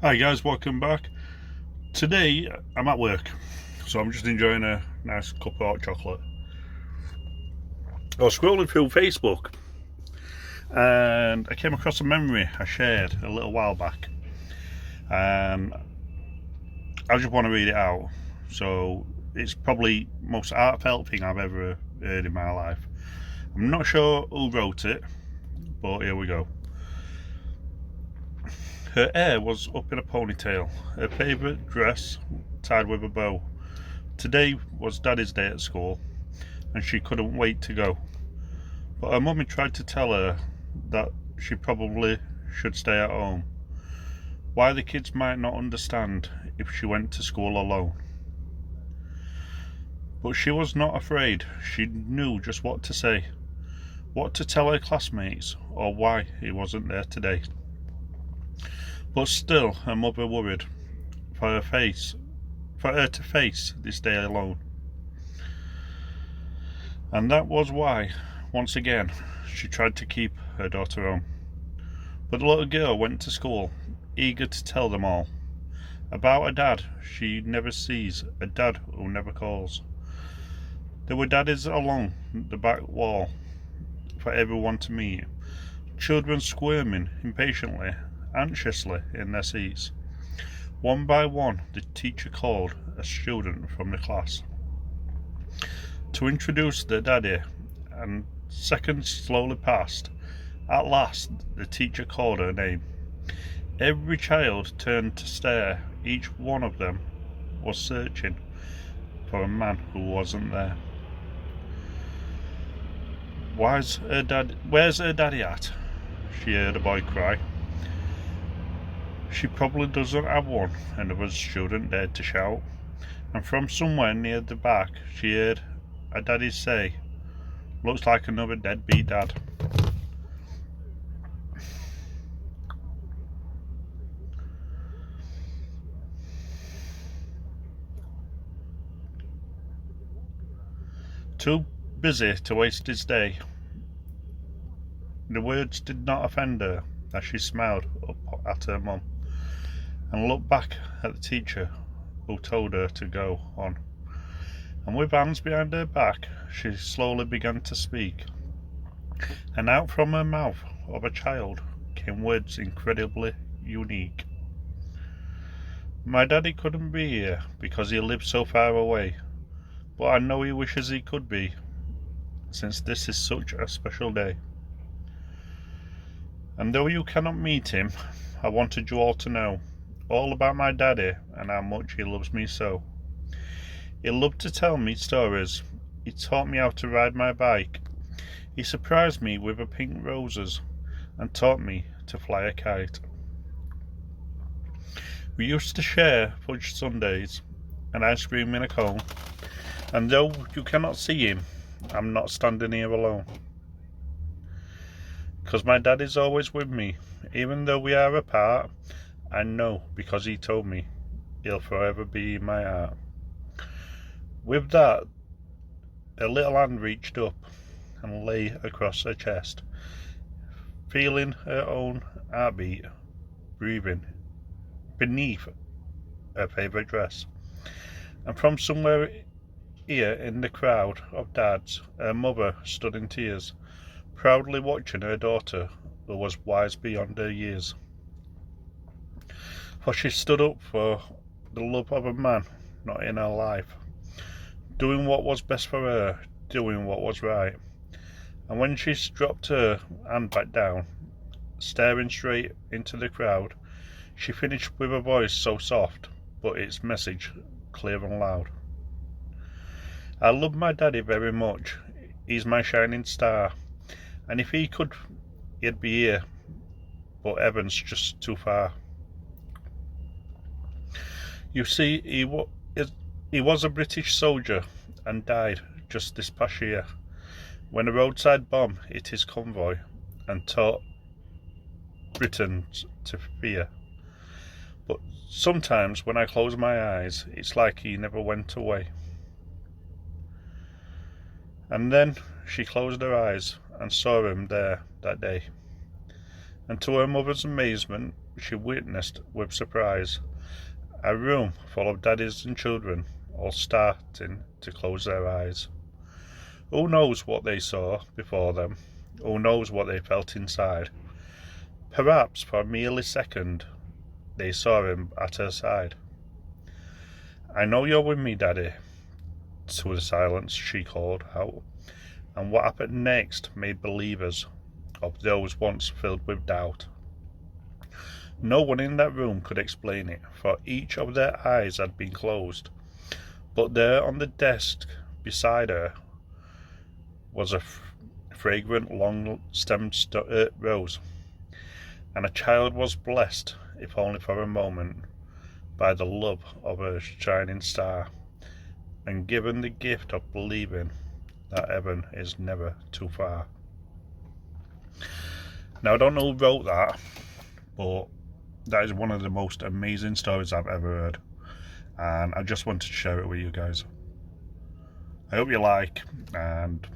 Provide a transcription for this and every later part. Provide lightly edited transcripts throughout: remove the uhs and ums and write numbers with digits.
Hi guys, welcome back. Today I'm at work, so I'm just enjoying a nice cup of hot chocolate. I was scrolling through Facebook and I came across a memory I shared a little while back, and I just want to read it out. So it's probably the most heartfelt thing I've ever heard in my life. I'm not sure who wrote it, but here we go. Her hair was up in a ponytail, her favourite dress tied with a bow. Today was Daddy's day at school, and she couldn't wait to go. But her mummy tried to tell her that she probably should stay at home. Why the kids might not understand if she went to school alone. But she was not afraid. She knew just what to say, what to tell her classmates, or why he wasn't there today. But still, her mother worried for her to face this day alone. And that was why, once again, she tried to keep her daughter home. But the little girl went to school, eager to tell them all about a dad she never sees, a dad who never calls. There were daddies along the back wall for everyone to meet, children squirming impatiently, anxiously in their seats. One by one, the teacher called a student from the class to introduce their daddy, and seconds slowly passed. At last, the teacher called her name. Every child turned to stare. Each one of them was searching for a man who wasn't there. Where's her daddy at? She heard a boy cry. She probably doesn't have one, another student dared to shout. And from somewhere near the back, she heard a daddy say, "Looks like another deadbeat dad." Too busy to waste his day, the words did not offend her as she smiled up at her mum and looked back at the teacher who told her to go on. And with hands behind her back, she slowly began to speak. And out from her mouth of a child came words incredibly unique. My daddy couldn't be here because he lives so far away, but I know he wishes he could be, since this is such a special day. And though you cannot meet him, I wanted you all to know all about my daddy and how much he loves me so. He loved to tell me stories. He taught me how to ride my bike. He surprised me with a pink roses and taught me to fly a kite. We used to share fudge sundaes and ice cream in a cone. And though you cannot see him, I'm not standing here alone. 'Cause my daddy's always with me, even though we are apart. I know because he told me he'll forever be in my heart. With that, a little hand reached up and lay across her chest, feeling her own heartbeat breathing beneath her favourite dress. And from somewhere here in the crowd of dads, her mother stood in tears, proudly watching her daughter, who was wise beyond her years. For she stood up for the love of a man not in her life, doing what was best for her, doing what was right. And when she dropped her hand back down, staring straight into the crowd, she finished with a voice so soft, but its message clear and loud. I love my daddy very much. He's my shining star. And if he could, he'd be here. But heaven's just too far. You see, he was a British soldier and died just this past year when a roadside bomb hit his convoy and taught Britain to fear. But sometimes when I close my eyes, it's like he never went away. And then she closed her eyes and saw him there that day. And to her mother's amazement, she witnessed with surprise a room full of daddies and children all starting to close their eyes. Who knows what they saw before them? Who knows what they felt inside? Perhaps for a merely second they saw him at her side. "I know you're with me, Daddy," to the silence she called out, and what happened next made believers of those once filled with doubt. No one in that room could explain it, for each of their eyes had been closed. But there on the desk beside her was a fragrant long-stemmed rose, and a child was blessed, if only for a moment, by the love of a shining star, and given the gift of believing that heaven is never too far. Now, I don't know who wrote that, but that is one of the most amazing stories I've ever heard, and I just wanted to share it with you guys. I hope you like, and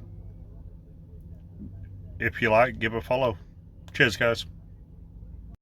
if you like, give a follow. Cheers, guys.